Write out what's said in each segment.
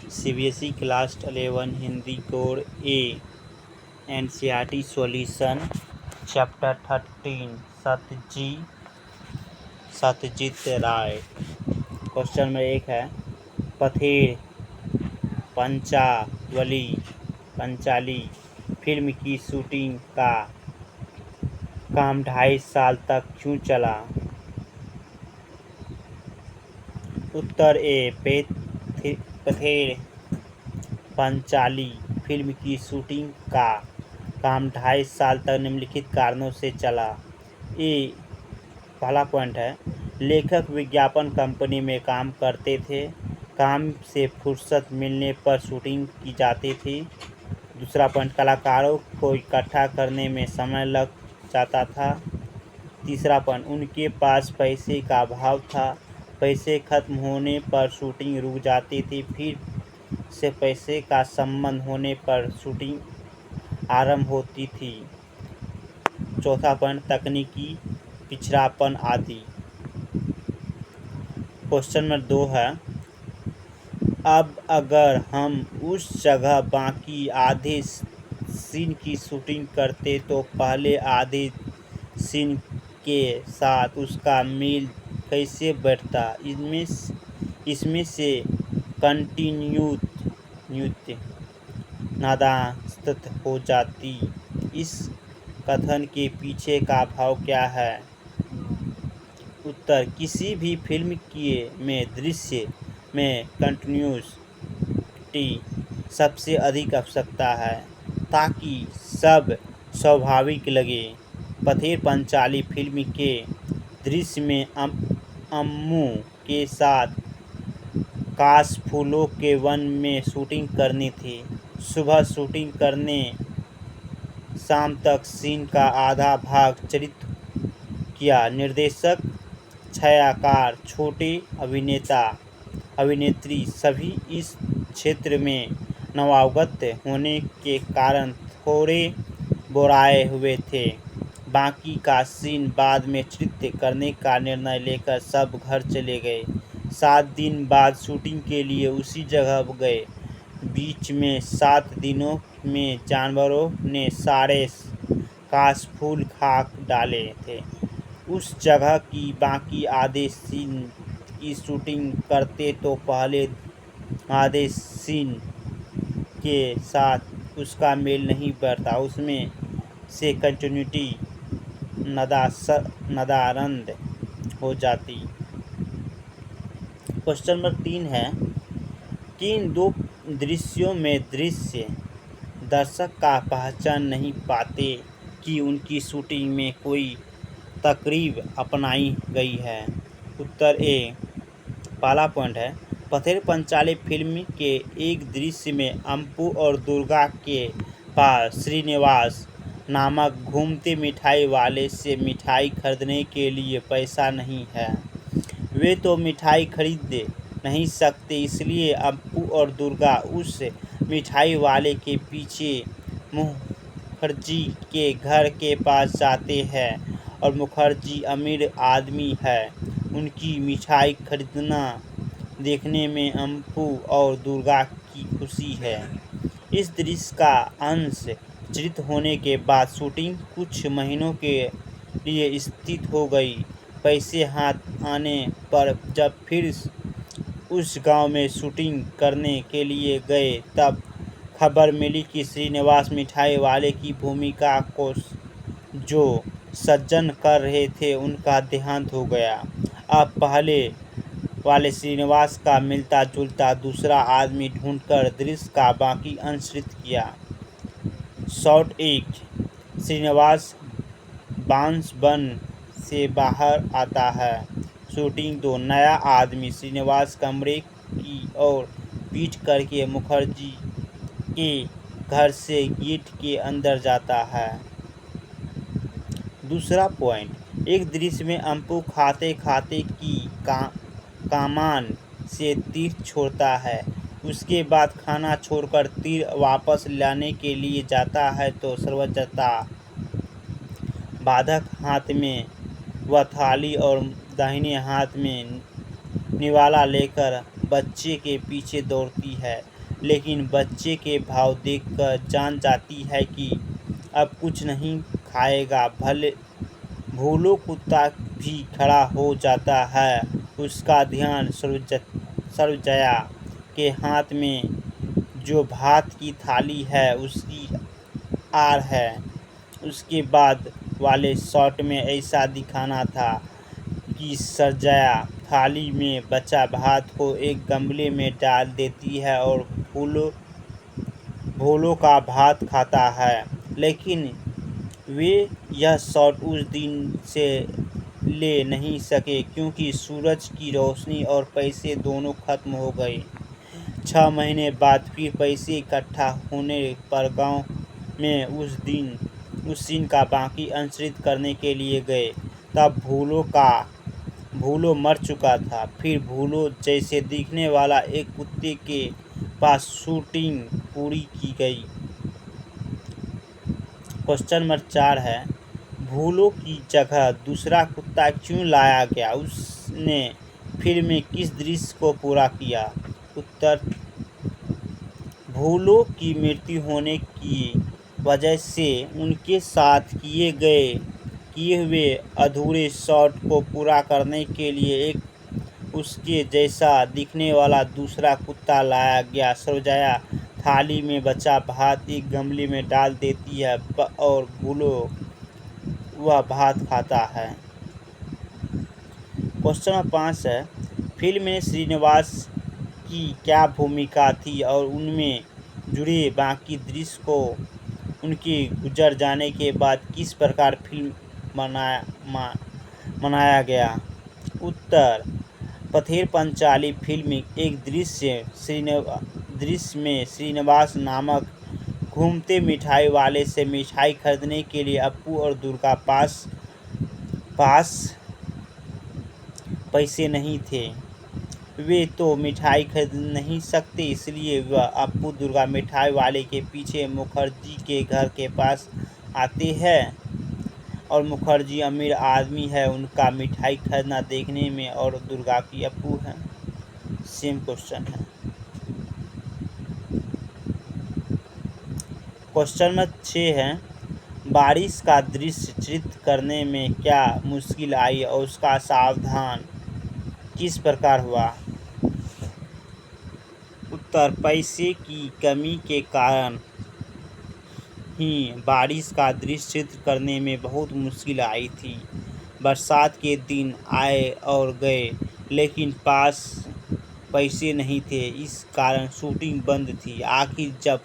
CBSE class 11 Hindi code ए NCERT solution chapter 13 Satyajit राय। Question number 1 है Pather Panchali film की shooting का काम 2.5 साल तक क्यों चला? उत्तर ए पथेर पंचाली फिल्म की शूटिंग का काम 2.5 साल तक निम्नलिखित कारणों से चला। पहला पॉइंट है लेखक विज्ञापन कंपनी में काम करते थे, काम से फुर्सत मिलने पर शूटिंग की जाती थी। दूसरा पॉइंट कलाकारों को इकट्ठा करने में समय लग जाता था। तीसरा पॉइंट उनके पास पैसे का अभाव था, पैसे खत्म होने पर शूटिंग रुक जाती थी, फिर से पैसे का संबंध होने पर शूटिंग आरंभ होती थी। चौथा पॉइंट तकनीकी पिछड़ापन आदि। क्वेश्चन नंबर 2 है अब अगर हम उस जगह बाकी आधे सीन की शूटिंग करते तो पहले आधे सीन के साथ उसका मेल कैसे बैठता? इसमें से कंटिन्यूटी नादास्त हो जाती। इस कथन के पीछे का भाव क्या है? उत्तर किसी भी फिल्म में दृश्य में कंटिन्यूटी सबसे अधिक आवश्यकता है ताकि सब स्वाभाविक लगे। पथेर पंचाली फिल्म के दृश्य में अम्मू के साथ काशफूलों के वन में शूटिंग करनी थी। सुबह शूटिंग करने शाम तक सीन का आधा भाग चित्रित किया। निर्देशक, छायाकार, छोटे अभिनेत्री सभी इस क्षेत्र में नवागत होने के कारण थोड़े बोराए हुए थे। बाकी का सीन बाद में चित्रित करने का निर्णय लेकर सब घर चले गए। 7 दिन बाद शूटिंग के लिए उसी जगह गए। बीच में 7 दिनों में जानवरों ने सारे काशफूल खा डाले थे। उस जगह की बाकी आधे सीन की शूटिंग करते तो पहले आधे सीन के साथ उसका मेल नहीं बैठता, उसमें से कंटिन्यूटी नदारंद हो जाती। क्वेश्चन नंबर 3 है किन दो दृश्यों में दर्शक का पहचान नहीं पाते कि उनकी शूटिंग में कोई तरकीब अपनाई गई है? उत्तर ए पहला पॉइंट है पथेर पंचाली फिल्म के एक दृश्य में अम्पू और दुर्गा के पास श्रीनिवास नामक घूमते मिठाई वाले से मिठाई खरीदने के लिए पैसा नहीं है। वे तो मिठाई खरीद नहीं सकते, इसलिए अम्पू और दुर्गा उस मिठाई वाले के पीछे मुखर्जी के घर के पास जाते हैं और मुखर्जी अमीर आदमी है। उनकी मिठाई खरीदना देखने में अम्पू और दुर्गा की खुशी है। इस दृश्य का अंश चित्रित होने के बाद शूटिंग कुछ महीनों के लिए स्थगित हो गई। पैसे हाथ आने पर जब फिर उस गांव में शूटिंग करने के लिए गए तब खबर मिली कि श्रीनिवास मिठाई वाले की भूमिका को जो सज्जन कर रहे थे उनका देहांत हो गया। अब पहले वाले श्रीनिवास का मिलता जुलता दूसरा आदमी ढूंढकर दृश्य का बाकी अंश चित्रित किया। शॉट 1 श्रीनिवास बांसबन से बाहर आता है। शूटिंग 2 नया आदमी श्रीनिवास कमरे की ओर पीठ करके मुखर्जी के घर से गेट के अंदर जाता है। दूसरा पॉइंट एक दृश्य में अम्पू खाते खाते की कमान से तीर छोड़ता है। उसके बाद खाना छोड़कर तीर वापस लाने के लिए जाता है तो सर्वजता बाधक हाथ में वह थाली और दाहिने हाथ में निवाला लेकर बच्चे के पीछे दौड़ती है। लेकिन बच्चे के भाव देखकर जान जाती है कि अब कुछ नहीं खाएगा। भोलू कुत्ता भी खड़ा हो जाता है। उसका ध्यान सर्वजया के हाथ में जो भात की थाली है उसकी आर है। उसके बाद वाले शॉट में ऐसा दिखाना था कि सर्वजया थाली में बचा भात को एक गमले में डाल देती है और भोलू का भात खाता है। लेकिन वे यह शॉट उस दिन से ले नहीं सके क्योंकि सूरज की रोशनी और पैसे दोनों खत्म हो गए। 6 महीने बाद फिर पैसे इकट्ठा होने पर गांव में उस दिन का बाकी अंतरित करने के लिए गए। तब भूलो मर चुका था। फिर भूलो जैसे दिखने वाला एक कुत्ते के पास शूटिंग पूरी की गई। क्वेश्चन नंबर 4 है, भूलो की जगह दूसरा कुत्ता क्यों लाया गया? उसने फिल्म में किस दृश्य को पूरा किया? उत्तर, भूलो की मृत्यु होने की वजह से उनके साथ किए हुए अधूरे शॉट को पूरा करने के लिए एक उसके जैसा दिखने वाला दूसरा कुत्ता लाया गया। सर्वजया थाली में बचा भात एक गमले में डाल देती है और भूलो वह भात खाता है। क्वेश्चन नंबर 5 है, फिल्म में श्रीनिवास की क्या भूमिका थी और उनमें जुड़े बाकी दृश्य को उनके गुजर जाने के बाद किस प्रकार फिल्म मनाया गया? उत्तर, पथेर पंचाली फिल्म में एक दृश्य में श्रीनिवास नामक घूमते मिठाई वाले से मिठाई खरीदने के लिए अप्पू और दुर्गा पास पैसे नहीं थे। वे तो मिठाई खरीद नहीं सकते, इसलिए वह अप्पू दुर्गा मिठाई वाले के पीछे मुखर्जी के घर के पास आते हैं और मुखर्जी अमीर आदमी है। उनका मिठाई खरीदना देखने में और दुर्गा की अप्पू है। सेम क्वेश्चन है। क्वेश्चन नंबर 6 है, बारिश का दृश्य चित्रित करने में क्या मुश्किल आई और उसका समाधान किस प्रकार हुआ? उत्तर, पैसे की कमी के कारण ही बारिश का दृश्य चित्रित करने में बहुत मुश्किल आई थी। बरसात के दिन आए और गए, लेकिन पास पैसे नहीं थे, इस कारण शूटिंग बंद थी। आखिर जब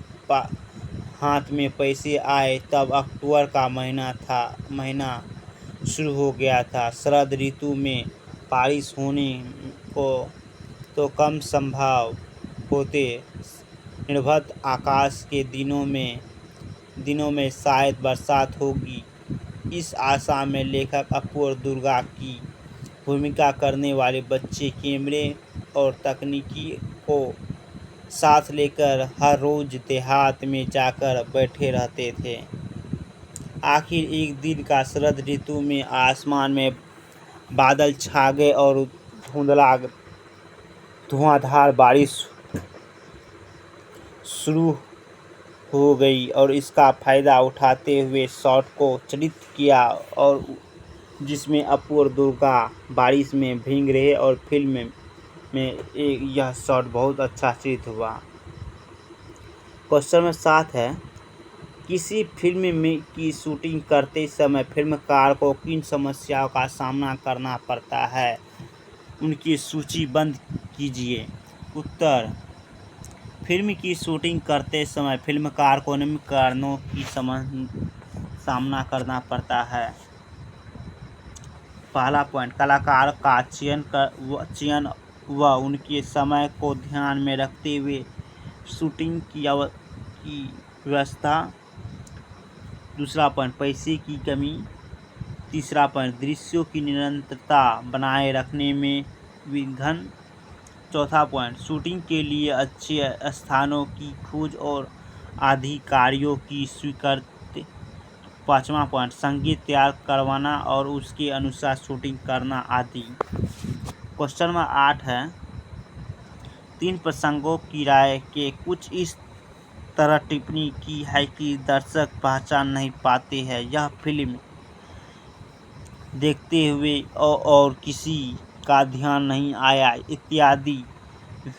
हाथ में पैसे आए तब अक्टूबर का महीना शुरू हो गया था। शरद ऋतु में बारिश होने को तो कम संभव होते, निर्भद आकाश के दिनों में शायद बरसात होगी। इस आशा में लेखक अप्पू और दुर्गा की भूमिका करने वाले बच्चे कैमरे और तकनीकी को साथ लेकर हर रोज देहात में जाकर बैठे रहते थे। आखिर एक दिन का शरद ऋतु में आसमान में बादल छा गए और धुआंधार बारिश शुरू हो गई और इसका फायदा उठाते हुए शॉट को चित्रित किया और जिसमें अप्पू और दुर्गा बारिश में भीग रहे और फिल्म में यह शॉट बहुत अच्छा चित्रित हुआ। क्वेश्चन नंबर 7 है, किसी फिल्म में की शूटिंग करते समय फिल्मकार को किन समस्याओं का सामना करना पड़ता है? उनकी सूचीबद्ध कीजिए। उत्तर, फिल्म की शूटिंग करते समय फिल्मकार को निम्न कारणों की सामना करना पड़ता है। पहला पॉइंट, कलाकार का चयन व उनके समय को ध्यान में रखते हुए शूटिंग की व्यवस्था। दूसरा पॉइंट, पैसे की कमी। तीसरा पॉइंट, दृश्यों की निरंतरता बनाए रखने में विघ्न। चौथा पॉइंट, शूटिंग के लिए अच्छे स्थानों की खोज और अधिकारियों की स्वीकृति। पाँचवा पॉइंट, संगीत तैयार करवाना और उसके अनुसार शूटिंग करना आदि। क्वेश्चन नंबर 8 है, तीन प्रसंगों की राय के कुछ इस तरह टिप्पणी की है कि दर्शक पहचान नहीं पाते हैं, यह फिल्म देखते हुए और किसी का ध्यान नहीं आया इत्यादि।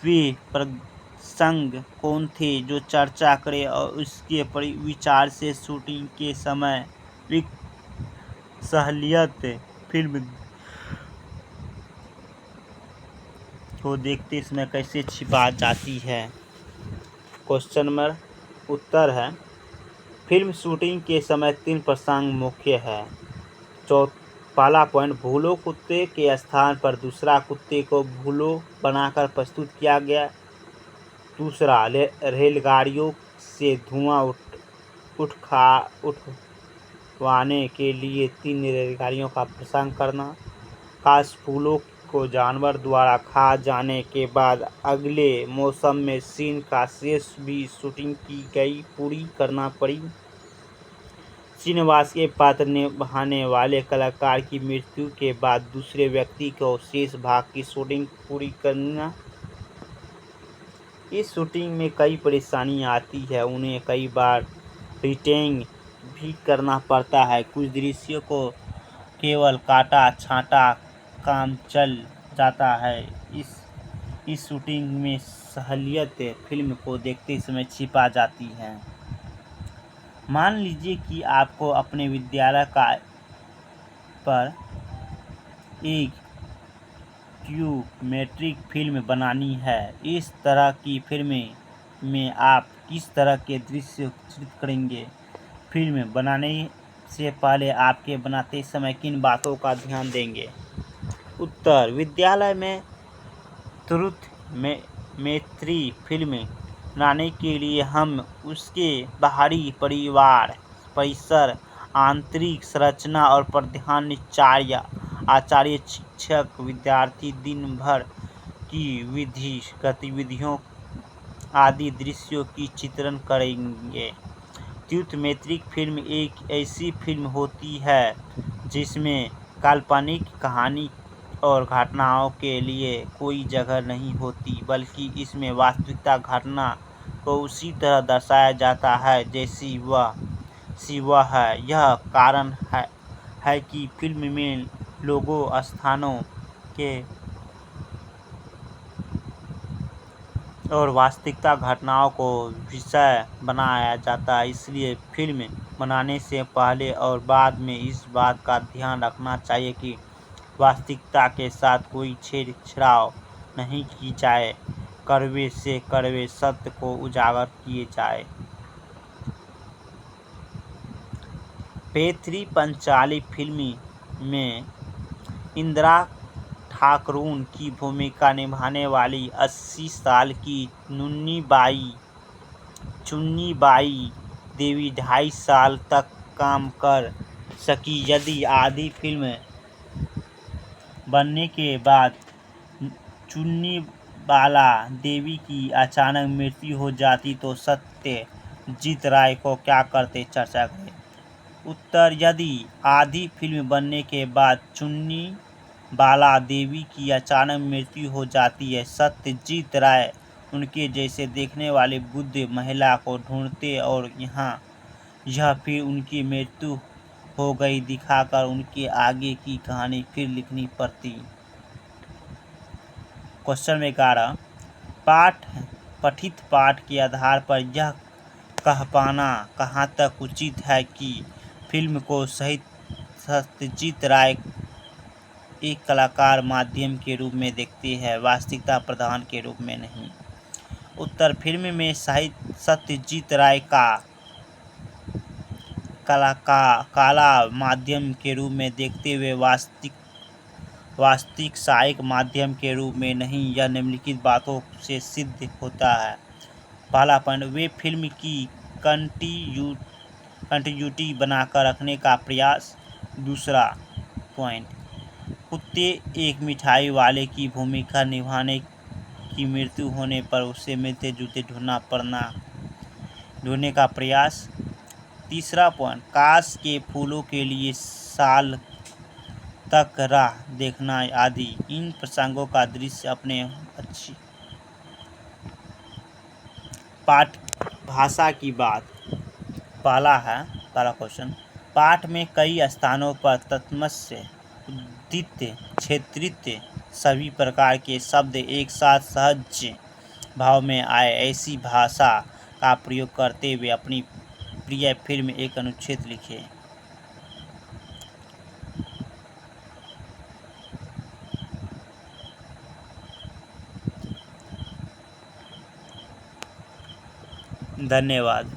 वे प्रसंग कौन थे जो चर्चा करें और उसके विचार से शूटिंग के समय सहलियत फिल्म को देखते समय कैसे छिपा जाती है। क्वेश्चन नंबर उत्तर है, फिल्म शूटिंग के समय तीन प्रसंग मुख्य है। पहला पॉइंट, भूलो कुत्ते के स्थान पर दूसरा कुत्ते को भूलो बनाकर प्रस्तुत किया गया। दूसरा, रेलगाड़ियों से धुआं उठवाने के लिए 3 रेलगाड़ियों का प्रसंग करना। काश फूलों को जानवर द्वारा खा जाने के बाद अगले मौसम में सीन का शेष भी शूटिंग की गई पूरी करना पड़ी। श्रीनिवास के पात्र निभाने वाले कलाकार की मृत्यु के बाद दूसरे व्यक्ति को शेष भाग की शूटिंग पूरी करना। इस शूटिंग में कई परेशानियां आती है, उन्हें कई बार रीटेक भी करना पड़ता है। कुछ दृश्यों को केवल काटा छांटा काम चल जाता है। इस शूटिंग में सहलियत फिल्म को देखते समय छिपा जाती है। मान लीजिए कि आपको अपने विद्यालय पर एक डॉक्यूमेंट्री फिल्म बनानी है। इस तरह की फिल्म में आप किस तरह के दृश्य चित्रित करेंगे? फिल्म बनाने से पहले आपके बनाते समय किन बातों का ध्यान देंगे? उत्तर, विद्यालय में डॉक्यूमेंट्री फिल्म बनाने के लिए हम उसके बाहरी परिसर, आंतरिक संरचना और प्रधानाचार्य, आचार्य, शिक्षक, विद्यार्थी, दिन भर की गतिविधियों आदि दृश्यों की चित्रण करेंगे। डॉक्यूमेंट्री फिल्म एक ऐसी फिल्म होती है जिसमें काल्पनिक कहानी और घटनाओं के लिए कोई जगह नहीं होती, बल्कि इसमें वास्तविक घटना को उसी तरह दर्शाया जाता है जैसी वह है। यह कारण है कि फिल्म में लोगों, स्थानों के और वास्तविक घटनाओं को विषय बनाया जाता है। इसलिए फिल्म बनाने से पहले और बाद में इस बात का ध्यान रखना चाहिए कि वास्तविकता के साथ कोई छेड़छाड़ नहीं की जाए, कड़वे से कड़वे सत्य को उजागर किए जाए। पैंथरी पंचाली फिल्म में इंदिरा ठाकुरून की भूमिका निभाने वाली 80 साल की चुन्नीबाई देवी 2.5 साल तक काम कर सकी। यदि आधी फिल्म बनने के बाद चुन्नीबाला देवी की अचानक मृत्यु हो जाती तो सत्यजीत राय को क्या करते? चर्चा करें। उत्तर, यदि आधी फिल्म बनने के बाद चुन्नीबाला देवी की अचानक मृत्यु हो जाती है, सत्यजीत राय उनके जैसे देखने वाली बुद्ध महिला को ढूंढते और यह फिर उनकी मृत्यु हो गई दिखाकर उनके आगे की कहानी फिर लिखनी पड़ती। क्वेश्चन नंबर 11, पठित पाठ के आधार पर यह कह पाना कहाँ तक उचित है कि फिल्म को सत्यजीत राय एक कलाकार माध्यम के रूप में देखते हैं, वास्तविकता प्रधान के रूप में नहीं? उत्तर, फिल्म में सत्यजीत राय का कला माध्यम के रूप में देखते हुए वास्तविक सहायक माध्यम के रूप में नहीं। यह निम्नलिखित बातों से सिद्ध होता है। पहला पॉइंट, वे फिल्म की कंटिन्यूटी बनाकर रखने का प्रयास। दूसरा पॉइंट, कुत्ते एक मिठाई वाले की भूमिका निभाने की मृत्यु होने पर उसे मिलते जुलते ढूंढने का प्रयास। तीसरा पॉइंट, काश के फूलों के लिए साल तक राह देखना आदि। इन प्रसंगों का दृश्य अपने पाठ भाषा की बात। पहला क्वेश्चन, पाठ में कई स्थानों पर तत्सम, उद्दित, क्षेत्रित सभी प्रकार के शब्द एक साथ सहज भाव में आए, ऐसी भाषा का प्रयोग करते हुए अपनी प्रिय फिल्म एक अनुच्छेद लिखे। धन्यवाद।